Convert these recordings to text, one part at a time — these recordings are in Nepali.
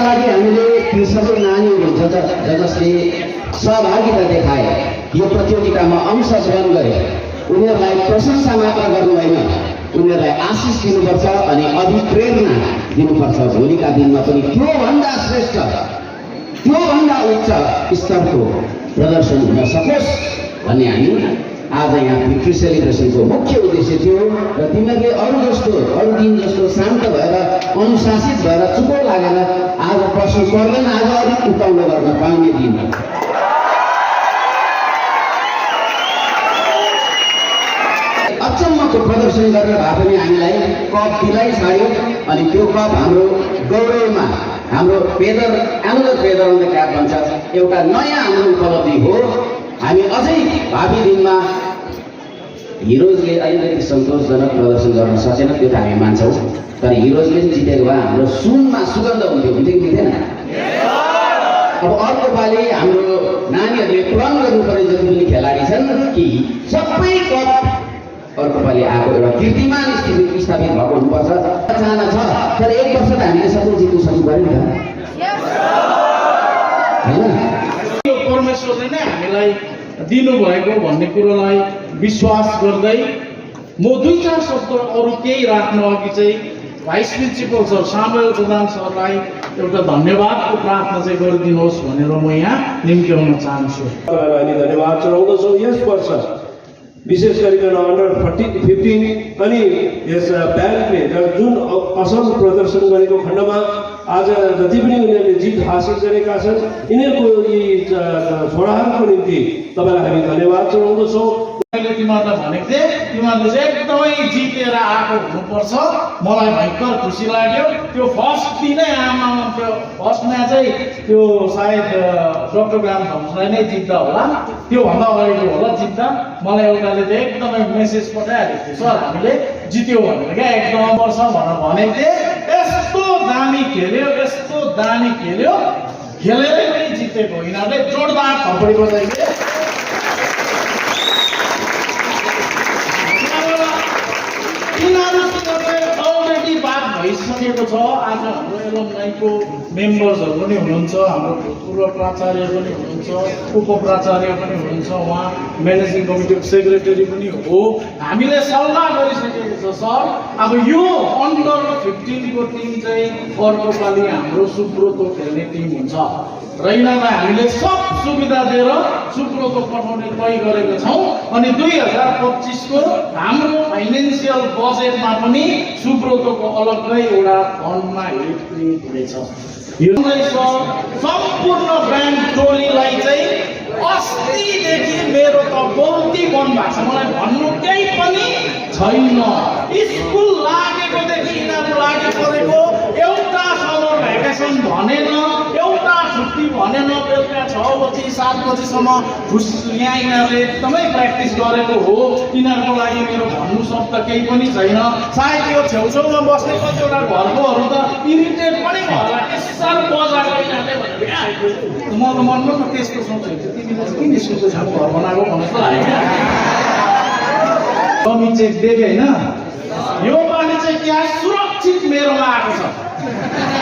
लागि हामीले ती सबै नानीहरू जसले सहभागिता देखाए, यो प्रतियोगितामा अंशग्रहण गरे, उनीहरूलाई प्रशंसा मात्र गर्नु होइन, उनीहरूलाई आशिष दिनुपर्छ अनि अभिप्रेरणा दिनुपर्छ। भोलिका दिनमा पनि त्योभन्दा श्रेष्ठ, त्योभन्दा उच्च स्तरको प्रदर्शन हुन सकोस् भन्ने हामी आज यहाँ भिक्ट्री सेलिब्रेसनको मुख्य उद्देश्य थियो। र तिमीहरूले अरू दिन जस्तो शान्त भएर अनुशासित भएर चुपो लागेर आज बस्नु पर्दैन, आज अलिक उताउलो गर्न पाउने दिन। अचम्मको प्रदर्शन गरेर भए पनि हामीलाई कप दिलाइछाड्यो अनि त्यो कप हाम्रो गौरवमा, हाम्रो feather, another feather on the cap भन्छ, एउटा नयाँ हाम्रो उपलब्धि हो। हामी अझै भावी दिनमा हिरोजले अलिकति सन्तोषजनक प्रदर्शन गर्न सकेन, त्यो त हामी मान्छौँ, तर हिरोजले जितेको भए हाम्रो सुनमा सुगन्ध हुन्थ्यो कि हुँदैन? अब अर्को पालि हाम्रो नानीहरूले प्रण गर्नु पर्ने जति पनि खेलाडी छन् कि सबै कप अर्को पालि आएको एउटा कीर्तिमान स्थिति स्थापित भएको हुनुपर्छ चाहना छ। तर एक वर्ष त हामीले सबै जित्नु सक्नु पऱ्यो नि त, होइन? परमेश्वरले नै हामीलाई दिनुभएको भन्ने कुरोलाई विश्वास गर्दै म दुई चार शब्द अरू केही राख्न अघि चाहिँ भाइस प्रिन्सिपल सर सामुएल प्रधान सरलाई एउटा धन्यवादको प्रार्थना चाहिँ गरिदिनुहोस् भनेर म यहाँ निम्त्याउन चाहन्छु। अनि धन्यवाद चढाउँदछौँ। यस वर्ष विशेष गरिकन अन्डर 15 अनि यस ब्यान्डले जुन असल प्रदर्शन गरेको खण्डमा आज जति पनि उनीहरूले जित हासिल गरेका छन्, यिनीहरूको यी छोराहरूको निम्ति तपाईँलाई हामी धन्यवाद चढाउँदछौँ। मैले तिमीहरूलाई भनेको थिएँ, तिमीहरूले चाहिँ एकदमै जितेर आएको हुनुपर्छ। मलाई भयङ्कर खुसी लाग्यो। त्यो फर्स्ट दिनै आमामा त्यो फर्स्टमा चाहिँ त्यो सायद डक्टर ग्राम थम्सलाई नै जित्दा होला, त्योभन्दा अगाडिको होला जित्दा। मलाई एउटाले चाहिँ एकदमै मेसेज पठाइहालेको थियो, सर हामीले जित्यो भनेर क्या, एकदम वर्ष भनेर भनेको थिएँ। यस्तो दामी खेल्यो, यस्तो दामी खेल्यो, खेलेरै पनि जितेको। यिनीहरूले जोरदार थप्पडी बजाइदिए। अलरेडी बात भइसकेको छ। आज हाम्रो एलुमनाईको मेम्बर्सहरू पनि हुनुहुन्छ, हाम्रो पूर्व प्राचार्य पनि हुनुहुन्छ, उप प्राचार्य पनि हुनुहुन्छ, उहाँ म्यानेजिङ कमिटीको सेक्रेटरी पनि हो। हामीले सल्लाह गरिसकेको छ, सर अब यो अन्डर 15 को टिम चाहिँ अर्को पालि हाम्रो सुब्रोतो खेल्ने टिम हुन्छ र यिनीहरूलाई हामीले सब सुविधा दिएर सुब्रोतो पठाउने तय गरेको छौँ। अनि 2025 को हाम्रो फाइनेन्सियल बजेटमा पनि सुब्रोतोको अलग्गै एउटा फन्डमा हेड क्रिएट हुनेछ। यो सम्पूर्ण ब्यान्ड टोलीलाई चाहिँ अस्तिदेखि मेरो त बोल्ती मन भएको छ, मलाई भन्नु केही पनि छैन। स्कुल लागेकोदेखि यिनीहरू लागि परेको एउटा समर भ्याकेसन भनेन, एउटा छुट्टी भनेन। बेलुका 6 बजी 7 बजीसम्म यहाँ यिनीहरूले एकदमै प्र्याक्टिस गरेको हो। यिनीहरूको लागि मेरो भन्नु शब्द केही पनि छैन। सायद यो छेउछाउमा बस्ने कतिवटा घरकोहरू त इरिटेट पनि होला, साह्रो बजाएको यिनीहरूले भनेर क्या। म त मनमा त त्यस्तो सोच्छु, तिमीले चाहिँ किन स्कुलको छेउमा घर बनाएको भन्नु जस्तो लाग्यो क्या। कमी चेक दिएँ होइन, यो पालि चाहिँ क्यास सुरक्षित मेरोमा आएको छ।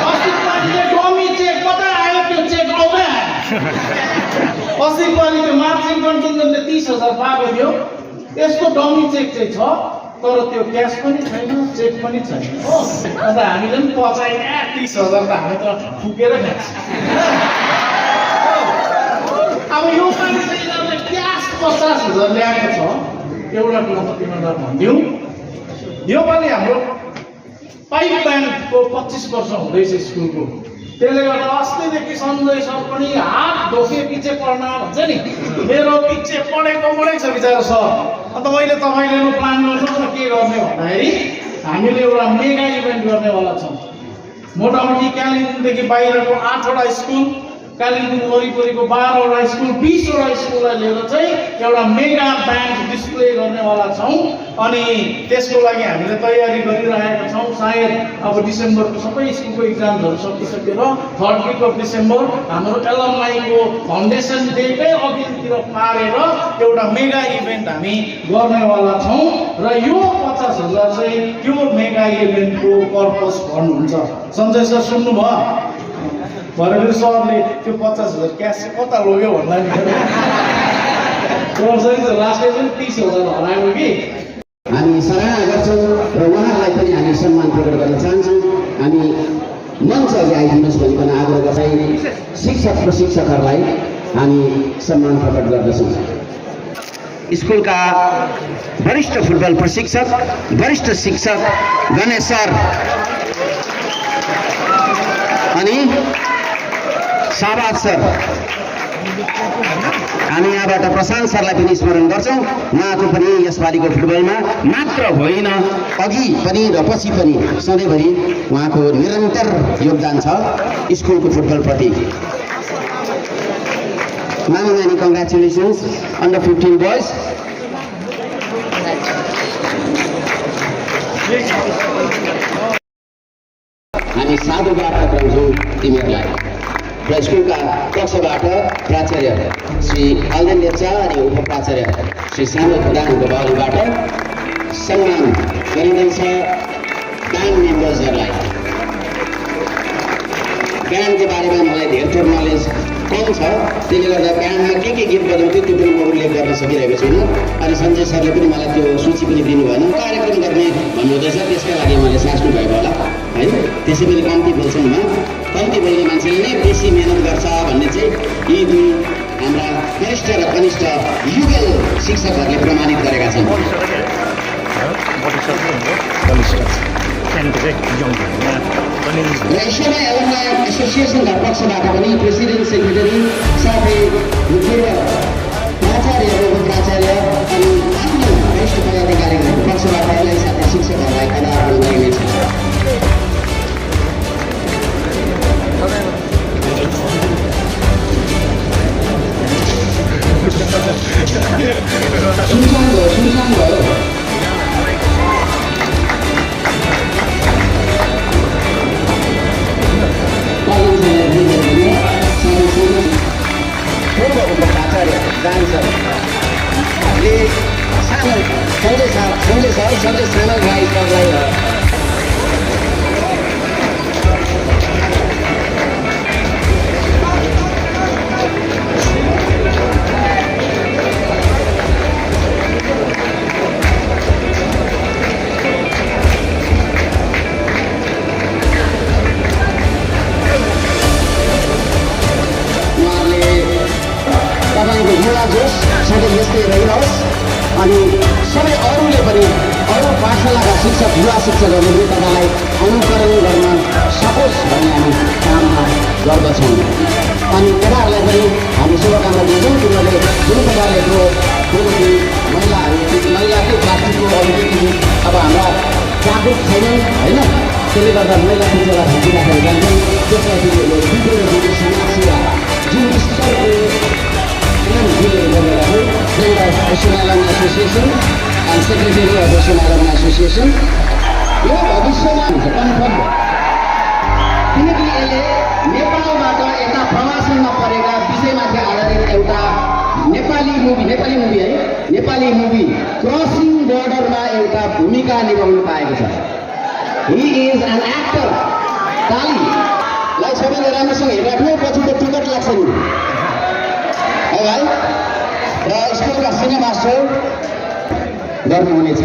अस्तिको पालिले डमी चेक कता आयो, त्यो चेक आउँदै आयो। अस्तिको पालि त्यो मार्चिङ कन्टिन्जेन्टले 30,000 पाएको थियो, यस्तो डमी चेक चाहिँ छ, तर त्यो क्यास पनि छैन, चेक पनि छैन। अन्त हामीले पनि पचाइ 30,000 त हामी त फुकेर खान्छ। अब यो पालि चाहिँ यिनीहरूले क्यास 50,000 ल्याएको छ। एउटा कुरो म तिमीहरूलाई भनिदिउँ, यो पालि हाम्रो पाइप ब्यान्डको 25 वर्ष हुँदैछ स्कुलको। त्यसले गर्दा अस्तिदेखि सञ्जय सर पनि हात ढोके पछि पढ्न भन्छ नि, मेरो पछि पढेको पढेको छ बिचरा सर। अन्त मैले तपाईँले प्लान गर्नुहोस् न के गर्ने भन्दाखेरि हामीले एउटा मेगा इभेन्ट गर्नेवाला छौँ। मोटामोटी कालिम्पोङदेखि बाहिरको 8वटा स्कुल, कालिम्पोङ वरिपरिको 12वटा स्कुल, 20वटा स्कुललाई लिएर चाहिँ एउटा मेगा ब्यान्ड डिस्प्ले गर्नेवाला छौँ। अनि त्यसको लागि हामीले तयारी गरिरहेका छौँ। सायद अब डिसेम्बरको सबै स्कुलको इक्जामहरू सकिसकेर 3rd week of डिसेम्बर हाम्रो एलुमनाईको फाउन्डेसन डेकै अघितिर पारेर एउटा मेगा इभेन्ट हामी गर्नेवाला छौँ। र यो 50,000 चाहिँ त्यो मेगा इभेन्टको पर्पस फन्ड हुन्छ। सञ्जय सर सुन्नुभयो? भनेपछि सरले त्यो 50,000 क्यास चाहिँ कता लग्यो भन्दा लास्टै पनि 30,000 हरायो कि हामी सराहना गर्छौँ र उहाँहरूलाई पनि हामी सम्मान प्रकट गर्न चाहन्छौँ। हामी मञ्च अझै आइदिनुहोस् भनिकन आग्रह गर्दै शिक्षक प्रशिक्षकहरूलाई हामी सम्मान प्रकट गर्दछौँ। स्कुलका वरिष्ठ फुटबल प्रशिक्षक, वरिष्ठ शिक्षक गणेश सर अनि शाहबाज सर, हामी यहाँबाट प्रशान्त सरलाई पनि स्मरण गर्छौँ। उहाँको पनि यसपालिको फुटबलमा मात्र होइन अघि पनि र पछि पनि सधैँभरि उहाँको निरन्तर योगदान छ स्कुलको फुटबलप्रति। Many congratulations under 15 boys. हामी साधुवाद टक्राउँछौँ तिमीहरूलाई र स्कुलका कक्षबाट प्राचार्य श्री अल्देन लेप्चा अनि उपप्राचार्य श्री सानो प्रधानको बाहुलीबाट सम्मान गरिँदैछ ब्यान्ड मेम्बर्सहरूलाई। ब्यान्डको बारेमा मलाई धेरै थोर नलेज कम छ, त्यसले गर्दा ब्यान्डमा के गीत बजाउँथ्यो त्यो पनि म उल्लेख गर्न सकिरहेको छुइनँ। अनि सञ्जय सरले पनि मलाई त्यो सूची पनि दिनु भएन, कार्यक्रम गर्ने भन्नुहुँदैछ, त्यसका लागि मैले साँच्नु भएको होला है। त्यसै पनि कम्ती बोल्छन् उहाँ, कम्ती बोल्ने मान्छेले नै बेसी मेहनत गर्छ भन्ने चाहिँ यी दुई हाम्रा वरिष्ठ र कनिष्ठ युगल शिक्षकहरूले प्रमाणित गरेका छन्। र एसएमआई एलुमनाई एसोसिएसनका पक्षबाट पनि प्रेसिडेन्ट, सेक्रेटरी साथै पूर्व प्राचार्य, उपप्राचार्य अनि आफ्नो वरिष्ठ पदाधिकारीहरूको पक्षबाट यसलाई साथै शिक्षकहरूलाई पदार्पण गरिनेछ। सुनसान भयो उपप्राचार्य डान्सरले सञ्जय सानो भाइ सरलाई सधैँ यस्तै रहिरहोस् अनि सबै अरूले पनि अरू पाठशालाका शिक्षक, युवा शिक्षकहरूले पनि तपाईँलाई अनुकरण गर्न सकोस् भन्ने हामी कामना गर्दछौँ। अनि तपाईँहरूलाई पनि हामी शुभकामना दिन्छौँ। तिनीहरूले जुन प्रकारले प्रगति महिलाकै प्लास्टिकको अलिकति अब हाम्रा जागरुक छैनन् होइन, त्यसले गर्दा महिला पुरुषलाई भनिराखेर जान्छन्। त्यसलाई समाजसेवा जुन स्तरको Association and Secretary of Asian Alumni Association यो भविष्यमा हुन्छ कन्फर्म हो, किनकि यसले नेपालबाट यता प्रवासनमा परेका विषयमाथि आधारित एउटा नेपाली मुभी है, नेपाली मुभी क्रसिङ बोर्डरमा एउटा भूमिका निभाउनु पाएको छ। He is an actor. तालीलाई सबैले राम्रोसँग हेरिराख्नु, पछि त टिकट लाग्छ नि है भाइ। र स्कुलका सिनियर मास्टर गर्नुहुनेछ।